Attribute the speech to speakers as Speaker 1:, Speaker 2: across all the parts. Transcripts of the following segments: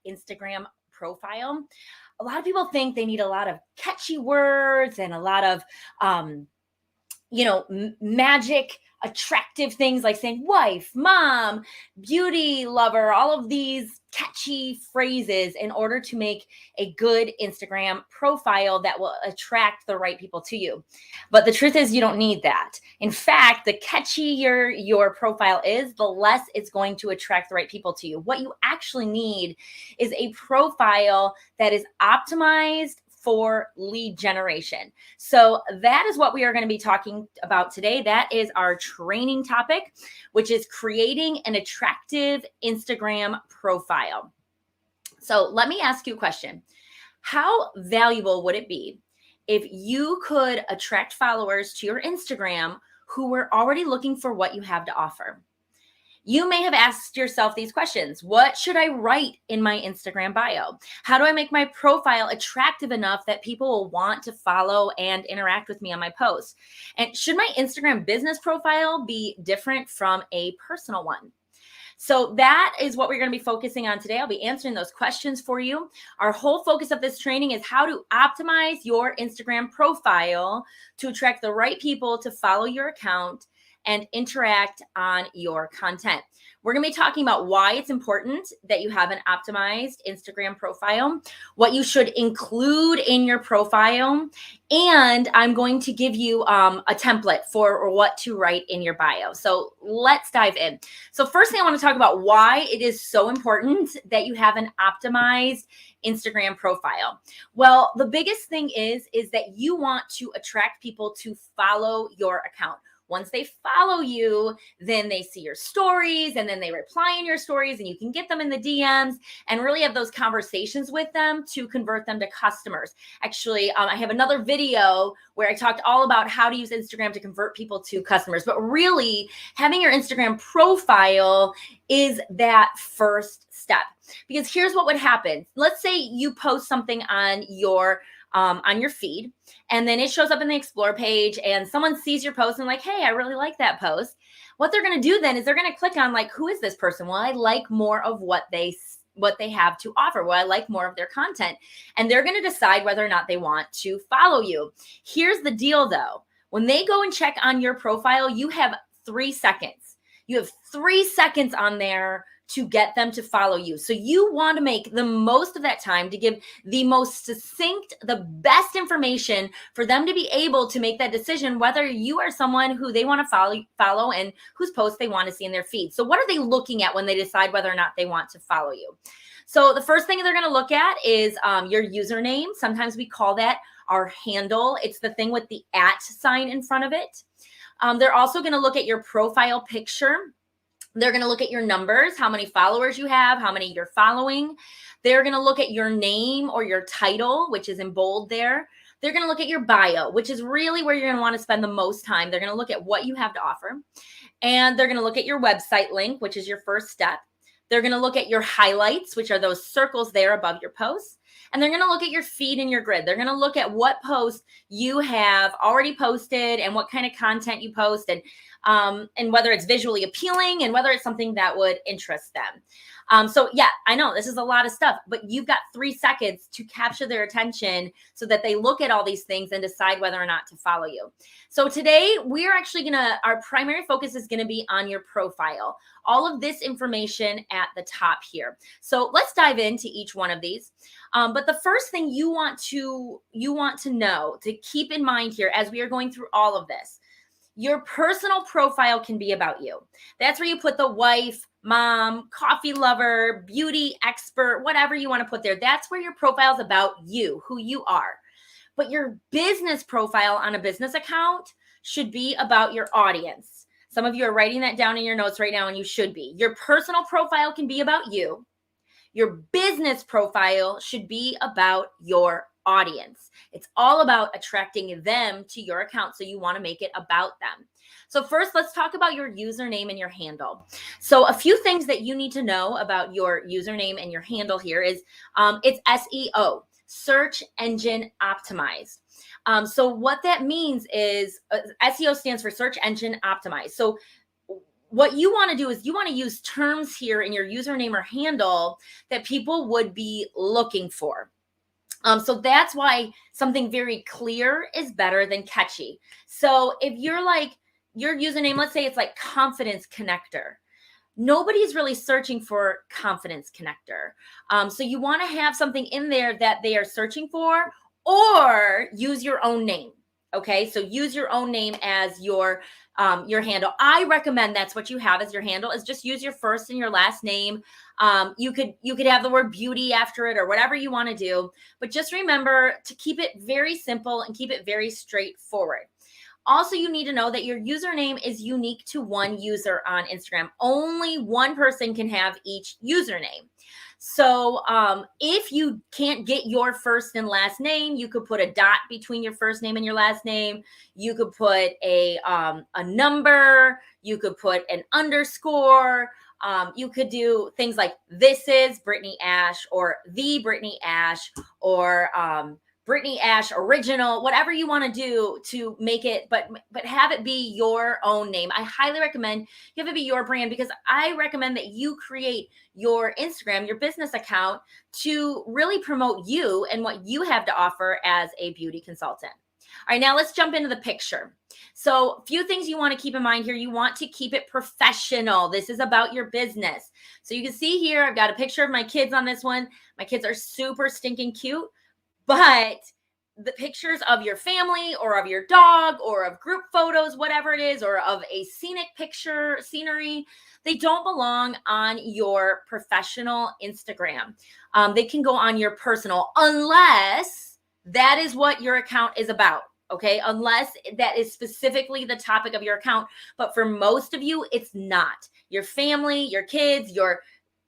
Speaker 1: Instagram profile, a lot of people think they need a lot of catchy words and a lot of, magic, attractive things like saying wife, mom, beauty lover, all of these catchy phrases in order to make a good Instagram profile that will attract the right people to you. But the truth is, you don't need that. In fact, the catchier your profile is, the less it's going to attract the right people to you. What you actually need is a profile that is optimized for lead generation. So that is what we are going to be talking about today. That is our training topic, which is creating an attractive Instagram profile. So let me ask you a question. How valuable would it be if you could attract followers to your Instagram who were already looking for what you have to offer? You may have asked yourself these questions. What should I write in my Instagram bio? How do I make my profile attractive enough that people will want to follow and interact with me on my posts? And should my Instagram business profile be different from a personal one? So that is what we're going to be focusing on today. I'll be answering those questions for you. Our whole focus of this training is how to optimize your Instagram profile to attract the right people to follow your account and interact on your content. We're going to be talking about why it's important that you have an optimized Instagram profile, what you should include in your profile, and I'm going to give you a template for what to write in your bio. So let's dive in. So first thing I want to talk about why it is so important that you have an optimized Instagram profile. Well, the biggest thing is that you want to attract people to follow your account. Once they follow you, then they see your stories and then they reply in your stories and you can get them in the DMs and really have those conversations with them to convert them to customers. Actually, I have another video where I talked all about how to use Instagram to convert people to customers, but really having your Instagram profile is that first step. Because here's what would happen. Let's say you post something on your feed, and then it shows up in the explore page and someone sees your post and like, hey, I really like that post. What they're going to do then is they're going to click on like, who is this person? Well, I like more of what they have to offer. Well, I like more of their content. And they're going to decide whether or not they want to follow you. Here's the deal though. When they go and check on your profile, you have 3 seconds. You have 3 seconds on there to get them to follow you. So you want to make the most of that time to give the most succinct, the best information for them to be able to make that decision whether you are someone who they want to follow and whose posts they want to see in their feed. So what are they looking at when they decide whether or not they want to follow you? So the first thing they're going to look at is your username. Sometimes we call that our handle. It's the thing with the @ sign in front of it. They're also going to look at your profile picture. They're going to look at your numbers, how many followers you have, how many you're following. They're going to look at your name or your title, which is in bold there. They're going to look at your bio, which is really where you're going to want to spend the most time. They're going to look at what you have to offer. And they're going to look at your website link, which is your first step. They're going to look at your highlights, which are those circles there above your posts. And they're going to look at your feed and your grid. They're going to look at what posts you have already posted and what kind of content you post and whether it's visually appealing and whether it's something that would interest them. So yeah, I know this is a lot of stuff, but you've got 3 seconds to capture their attention so that they look at all these things and decide whether or not to follow you. So today we're actually our primary focus is going to be on your profile. All of this information at the top here. So let's dive into each one of these. But the first thing you want to know, to keep in mind here as we are going through all of this, your personal profile can be about you. That's where you put the wife, mom, coffee lover, beauty expert, whatever you want to put there. That's where your profile is about you, who you are. But your business profile on a business account should be about your audience. Some of you are writing that down in your notes right now, and you should be. Your personal profile can be about you. Your business profile should be about your audience. It's all about attracting them to your account, so you want to make it about them. So first, let's talk about your username and your handle. So a few things that you need to know about your username and your handle here is it's SEO, search engine optimized. So what that means is SEO stands for search engine optimized. So what you want to do is you want to use terms here in your username or handle that people would be looking for. So that's why something very clear is better than catchy. So if you're like, your username, let's say it's like confidence connector. Nobody's really searching for confidence connector. So you want to have something in there that they are searching for, or use your own name. Okay, so use your own name as your handle. I recommend that's what you have as your handle, is just use your first and your last name. You could have the word beauty after it or whatever you want to do, but just remember to keep it very simple and keep it very straightforward. Also, you need to know that your username is unique to one user on Instagram. Only one person can have each username. So if you can't get your first and last name, you could put a dot between your first name and your last name. You could put a number. You could put an underscore. You could do things like "This is Brittany Ash" or "The Brittany Ash" or Brittany Ash original, whatever you want to do to make it, but have it be your own name. I highly recommend you have it be your brand, because I recommend that you create your Instagram, your business account, to really promote you and what you have to offer as a beauty consultant. All right, now let's jump into the picture. So a few things you want to keep in mind here. You want to keep it professional. This is about your business. So you can see here, I've got a picture of my kids on this one. My kids are super stinking cute. But the pictures of your family or of your dog or of group photos, whatever it is, or of a scenic picture, scenery, they don't belong on your professional Instagram. They can go on your personal, unless that is what your account is about. Okay, unless that is specifically the topic of your account. But for most of you, it's not. Your family, your kids, your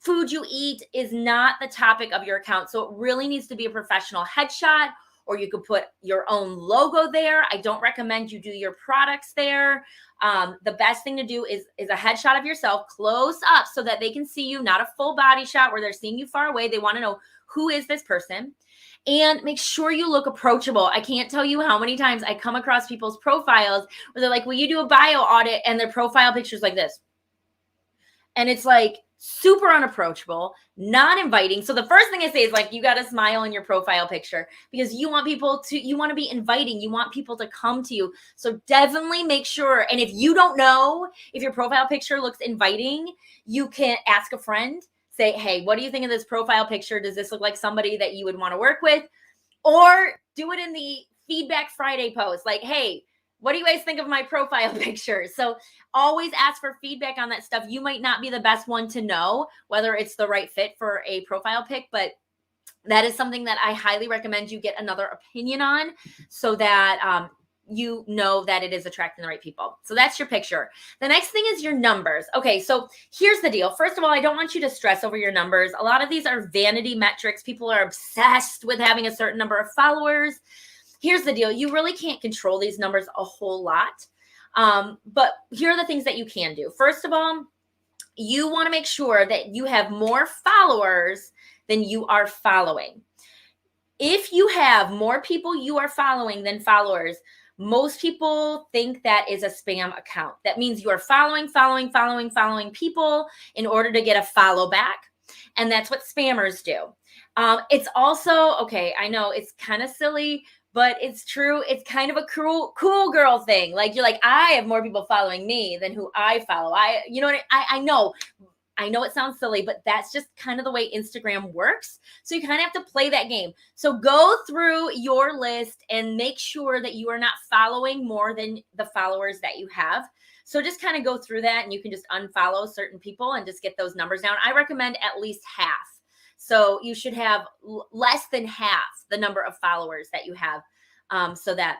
Speaker 1: food you eat is not the topic of your account. So it really needs to be a professional headshot, or you could put your own logo there. I don't recommend you do your products there. The best thing to do is a headshot of yourself close up so that they can see you, not a full body shot where they're seeing you far away. They want to know, who is this person? And make sure you look approachable. I can't tell you how many times I come across people's profiles where they're like, will you do a bio audit? And their profile picture is like this. And it's like super unapproachable, not inviting. So the first thing I say is, like, you got to smile in your profile picture, because you want to be inviting. You want people to come to you. So definitely make sure. And if you don't know if your profile picture looks inviting, you can ask a friend, say, hey, what do you think of this profile picture? Does this look like somebody that you would want to work with? Or do it in the Feedback Friday post. Like, hey, what do you guys think of my profile picture? So always ask for feedback on that stuff. You might not be the best one to know whether it's the right fit for a profile pic, but that is something that I highly recommend you get another opinion on, so that you know that it is attracting the right people. So that's your picture. The next thing is your numbers. Okay, so here's the deal. First of all, I don't want you to stress over your numbers. A lot of these are vanity metrics. People are obsessed with having a certain number of followers. Here's the deal. You really can't control these numbers a whole lot. But here are the things that you can do. First of all, you want to make sure that you have more followers than you are following. If you have more people you are following than followers, most people think that is a spam account. That means you are following people in order to get a follow back. And that's what spammers do. It's also, okay, I know it's kind of silly, but it's true. It's kind of a cool girl thing. Like, you're like, I have more people following me than who I follow. I know it sounds silly, but that's just kind of the way Instagram works. So you kind of have to play that game. So go through your list and make sure that you are not following more than the followers that you have. So just kind of go through that, and you can just unfollow certain people and just get those numbers down. I recommend at least half. So you should have less than half the number of followers that you have. So that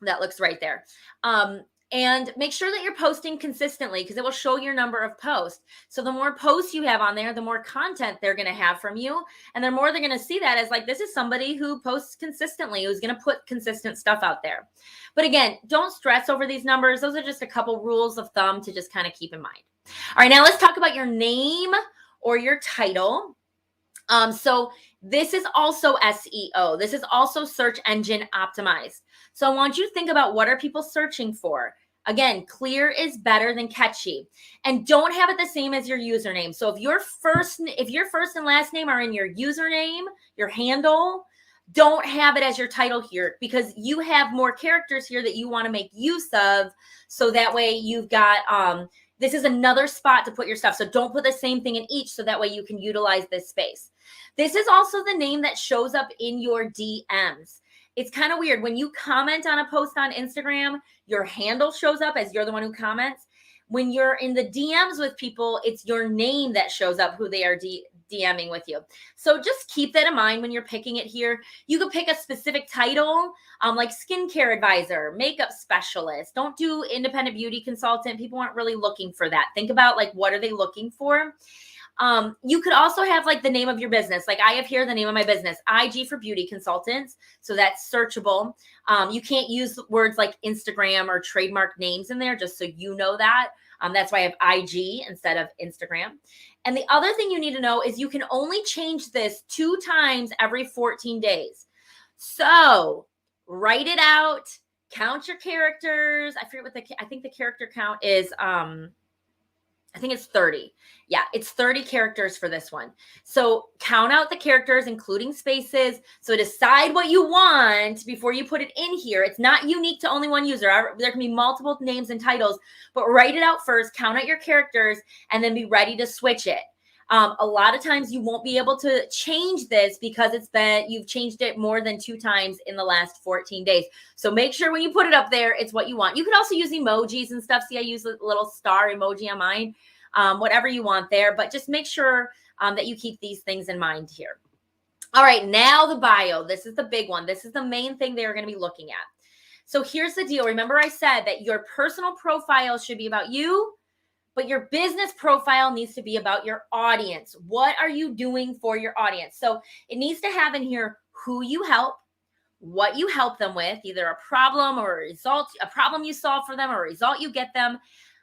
Speaker 1: looks right there. And make sure that you're posting consistently, because it will show your number of posts. So the more posts you have on there, the more content they're going to have from you. And the more they're going to see that as, like, this is somebody who posts consistently, who's going to put consistent stuff out there. But again, don't stress over these numbers. Those are just a couple rules of thumb to just kind of keep in mind. All right, now let's talk about your name or your title. So this is also SEO. This is also search engine optimized. So I want you to think about, what are people searching for? Again, clear is better than catchy. And don't have it the same as your username. So if your first and last name are in your username, your handle, don't have it as your title here, because you have more characters here that you want to make use of. So that way you've got, this is another spot to put your stuff. So don't put the same thing in each, so that way you can utilize this space. This is also the name that shows up in your DMs. It's kind of weird. When you comment on a post on Instagram, your handle shows up as you're the one who comments. When you're in the DMs with people, it's your name that shows up, who they are DMing with you. So just keep that in mind when you're picking it here. You could pick a specific title, like skincare advisor, makeup specialist. Don't do independent beauty consultant. People aren't really looking for that. Think about like, what are they looking for? You could also have like the name of your business. Like I have here the name of my business, IG for Beauty Consultants. So that's searchable. You can't use words like Instagram or trademark names in there, just so you know that. That's why I have IG instead of Instagram. And the other thing you need to know is you can only change this 2 times every 14 days. So write it out, count your characters. I forget what I think the character count is, I think it's 30. Yeah, it's 30 characters for this one. So count out the characters, including spaces. So decide what you want before you put it in here. It's not unique to only one user. There can be multiple names and titles, but write it out first, count out your characters, and then be ready to switch it. A lot of times you won't be able to change this because you've changed it more than 2 times in the last 14 days. So make sure when you put it up there, it's what you want. You can also use emojis and stuff. See, I use a little star emoji on mine, whatever you want there, but just make sure that you keep these things in mind here. All right, now the bio. This is the big one. This is the main thing they're going to be looking at. So here's the deal. Remember I said that your personal profile should be about you, but your business profile needs to be about your audience. What are you doing for your audience? So it needs to have in here who you help, what you help them with, either a problem or a result, a problem you solve for them or a result you get them,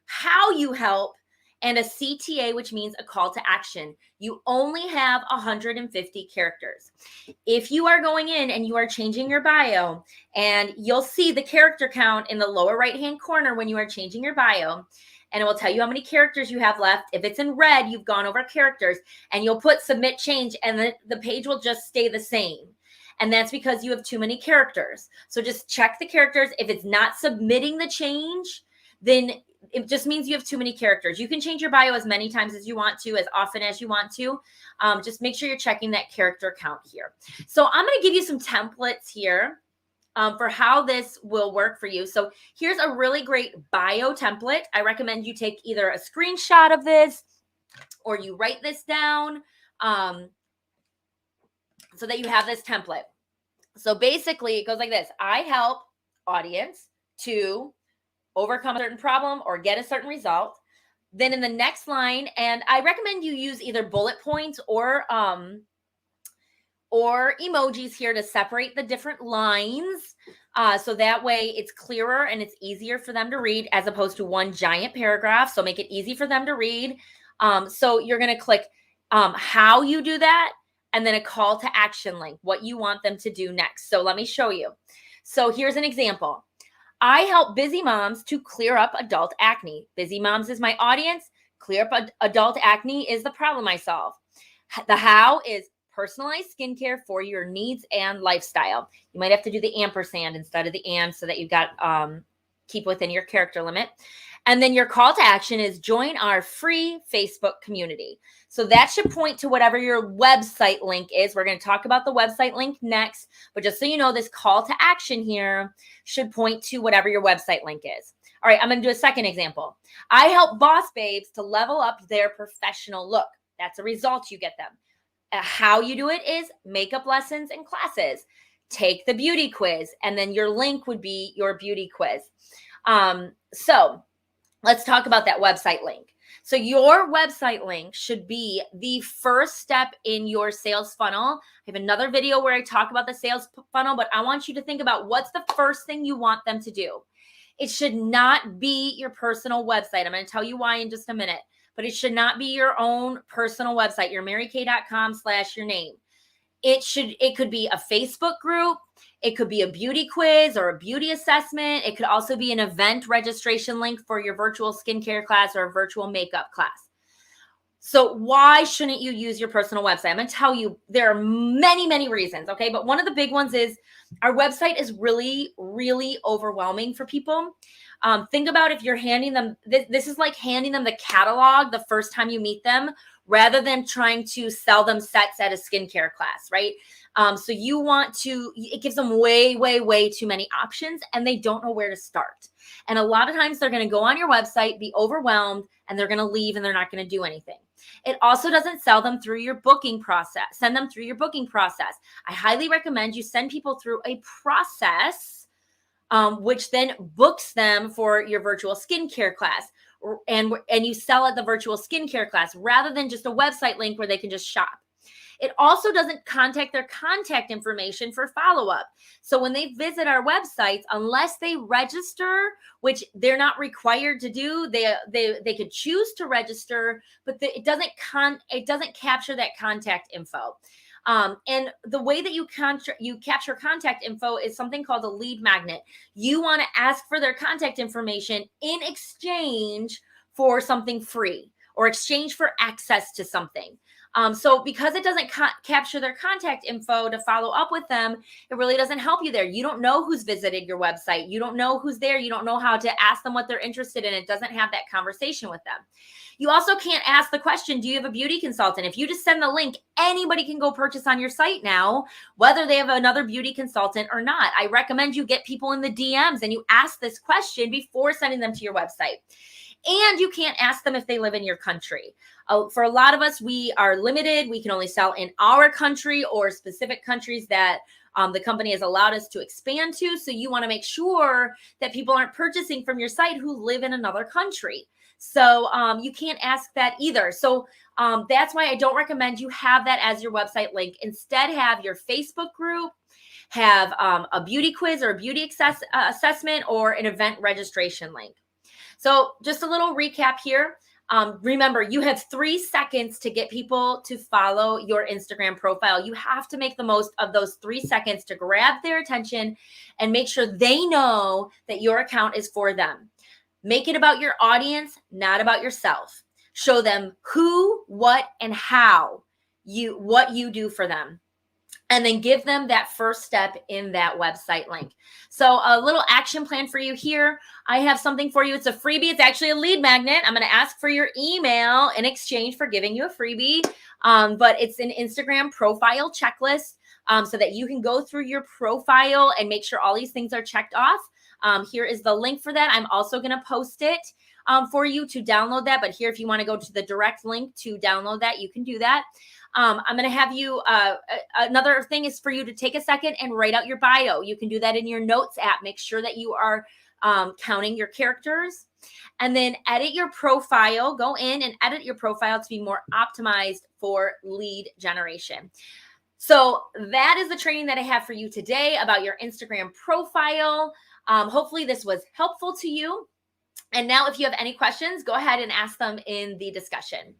Speaker 1: how you help, and a CTA, which means a call to action. You only have 150 characters. If you are going in and you are changing your bio, and you'll see the character count in the lower right-hand corner when you are changing your bio, and it will tell you how many characters you have left. If it's in red, you've gone over characters, and you'll put submit change, and the page will just stay the same. And that's because you have too many characters. So just check the characters. If it's not submitting the change, then it just means you have too many characters. You can change your bio as many times as you want to, as often as you want to. Just make sure you're checking that character count here. So I'm going to give you some templates here for how this will work for you. So here's a really great bio template. I recommend you take either a screenshot of this or you write this down so that you have this template. So basically it goes like this. I help audience to overcome a certain problem or get a certain result. Then in the next line, and I recommend you use either bullet points or emojis here to separate the different lines. So that way it's clearer and it's easier for them to read as opposed to one giant paragraph. So make it easy for them to read. So you're going to click how you do that, and then a call to action link, what you want them to do next. So let me show you. So here's an example. I help busy moms to clear up adult acne. Busy moms is my audience. Clear up adult acne is the problem I solve. The how is personalized skincare for your needs and lifestyle. You might have to do the ampersand instead of the and so that you've got keep within your character limit. And then your call to action is join our free Facebook community. So that should point to whatever your website link is. We're going to talk about the website link next, but just so you know, this call to action here should point to whatever your website link is. All right, I'm going to do a second example. I help boss babes to level up their professional look. That's a result you get them. How you do it is makeup lessons and classes. Take the beauty quiz, and then your link would be your beauty quiz. So let's talk about that website link. So your website link should be the first step in your sales funnel. I have another video where I talk about the sales funnel, but I want you to think about what's the first thing you want them to do. It should not be your personal website. I'm going to tell you why in just a minute, but it should not be your own personal website, your marykay.com/your name. It could be a Facebook group. It could be a beauty quiz or a beauty assessment. It could also be an event registration link for your virtual skincare class or a virtual makeup class. So why shouldn't you use your personal website? I'm going to tell you there are many, many reasons, okay? But one of the big ones is our website is really, really overwhelming for people. Think about if you're handing them, this is like handing them the catalog the first time you meet them, rather than trying to sell them sets at a skincare class, right? So you want to, it gives them way, way, way too many options and they don't know where to start. And a lot of times they're going to go on your website, be overwhelmed, and they're going to leave and they're not going to do anything. It also doesn't sell them through your booking process. Send them through your booking process. I highly recommend you send people through a process, which then books them for your virtual skincare class. And you sell at the virtual skincare class rather than just a website link where they can just shop. It also doesn't contact their contact information for follow-up. So when they visit our websites, unless they register, which they're not required to do, they could choose to register, but it doesn't capture that contact info. And the way that you capture contact info is something called a lead magnet. You want to ask for their contact information in exchange for something free or exchange for access to something. So because it doesn't capture their contact info to follow up with them, it really doesn't help you there. You don't know who's visited your website. You don't know who's there. You don't know how to ask them what they're interested in. It doesn't have that conversation with them. You also can't ask the question, do you have a beauty consultant? If you just send the link, anybody can go purchase on your site now, whether they have another beauty consultant or not. I recommend you get people in the DMs and you ask this question before sending them to your website. And you can't ask them if they live in your country. For a lot of us, we are limited. We can only sell in our country or specific countries that the company has allowed us to expand to. So you want to make sure that people aren't purchasing from your site who live in another country. So you can't ask that either. So that's why I don't recommend you have that as your website link. Instead, have your Facebook group, have a beauty quiz or a beauty assessment or an event registration link. So just a little recap here. Remember, you have 3 seconds to get people to follow your Instagram profile. You have to make the most of those 3 seconds to grab their attention and make sure they know that your account is for them. Make it about your audience, not about yourself. Show them who, what, and how what you do for them. And then give them that first step in that website link. So a little action plan for you here. I have something for you. It's a freebie. It's actually a lead magnet. I'm going to ask for your email in exchange for giving you a freebie. But it's an Instagram profile checklist so that you can go through your profile and make sure all these things are checked off. Here is the link for that. I'm also going to post it for you to download that. But here, if you want to go to the direct link to download that, you can do that. I'm going to have you, another thing is for you to take a second and write out your bio. You can do that in your notes app. Make sure that you are counting your characters and then edit your profile. Go in and edit your profile to be more optimized for lead generation. So that is the training that I have for you today about your Instagram profile. Hopefully this was helpful to you. And now if you have any questions, go ahead and ask them in the discussion.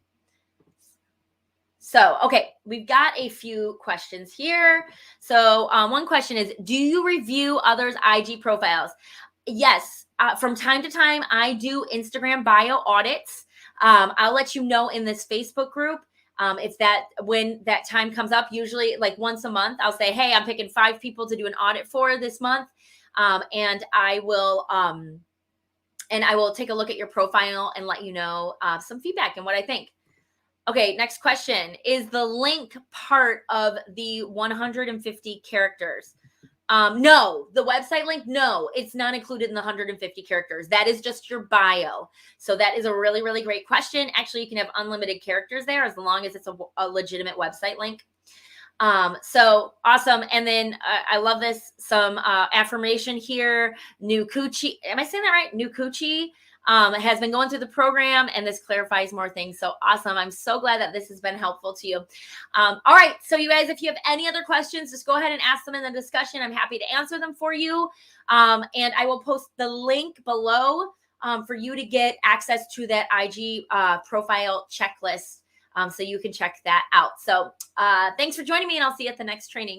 Speaker 1: So, okay, we've got a few questions here. So one question is, do you review others' IG profiles? Yes, from time to time, I do Instagram bio audits. I'll let you know in this Facebook group when that time comes up, usually like once a month, I'll say, hey, I'm picking 5 people to do an audit for this month. And I will take a look at your profile and let you know some feedback and what I think. Okay, next question. Is the link part of the 150 characters? No, the website link, no, it's not included in the 150 characters. That is just your bio. So that is a really, really great question. Actually, you can have unlimited characters there as long as it's a legitimate website link. So awesome. And then I love this, some affirmation here. New Coochie, am I saying that right? New Coochie. Has been going through the program and this clarifies more things. So awesome. I'm so glad that this has been helpful to you. All right. So you guys, if you have any other questions, just go ahead and ask them in the discussion. I'm happy to answer them for you. And I will post the link below for you to get access to that IG profile checklist So you can check that out. So thanks for joining me, and I'll see you at the next training.